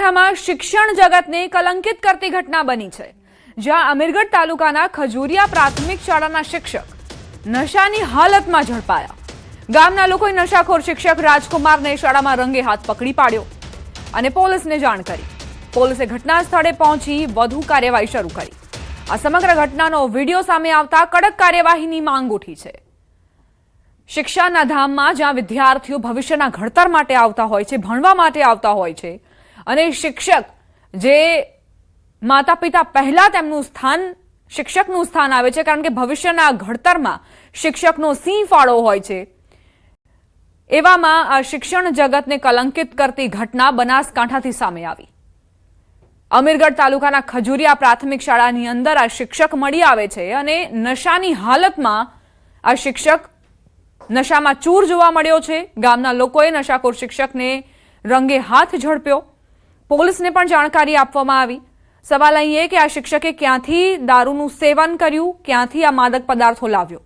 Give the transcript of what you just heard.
બનાસકાંઠામાં શિક્ષણ જગતને કલંકિત કરતી ઘટના બની છે, જ્યાં અમીરગઢ તાલુકાના ખજુરિયા પ્રાથમિક શાળાના શિક્ષક નશાની હાલતમાં ઝડપાયા। ગામના લોકોએ નશાખોર શિક્ષક રાજકુમારને શાળામાં રંગે હાથ પકડી પાડ્યો અને પોલીસને જાણ કરી। પોલીસે ઘટના સ્થળે પહોંચી વધુ કાર્યવાહી શરૂ કરી। આ સમગ્ર ઘટનાનો વિડીયો સામે આવતા કડક કાર્યવાહીની માંગ ઉઠી છે। શિક્ષાના ધામમાં જ્યાં વિદ્યાર્થીઓ ભવિષ્યના ઘડતર માટે આવતા હોય છે, ભણવા માટે આવતા હોય છે, અને શિક્ષક જે માતા પિતા પહેલા તેમનું સ્થાન શિક્ષકનું સ્થાન આવે છે, કારણ કે ભવિષ્યના ઘડતરમાં શિક્ષકનો સિંહ ફાળો હોય છે। એવામાં આ શિક્ષણ જગતને કલંકિત કરતી ઘટના બનાસકાંઠાથી સામે આવી। અમીરગઢ તાલુકાના ખજુરિયા પ્રાથમિક શાળાની અંદર આ શિક્ષક મળી આવે છે અને નશાની હાલતમાં આ શિક્ષક નશામાં ચૂર જોવા મળ્યો છે। ગામના લોકોએ નશાખોર શિક્ષકને રંગે હાથ ઝડપ્યો। પોલીસને પણ જાણકારી આપવામાં આવી। સવાલ અહીં એ કે આ શિક્ષકે ક્યાંથી દારૂનું સેવન કર્યું, ક્યાંથી આ માદક પદાર્થો લાવ્યો।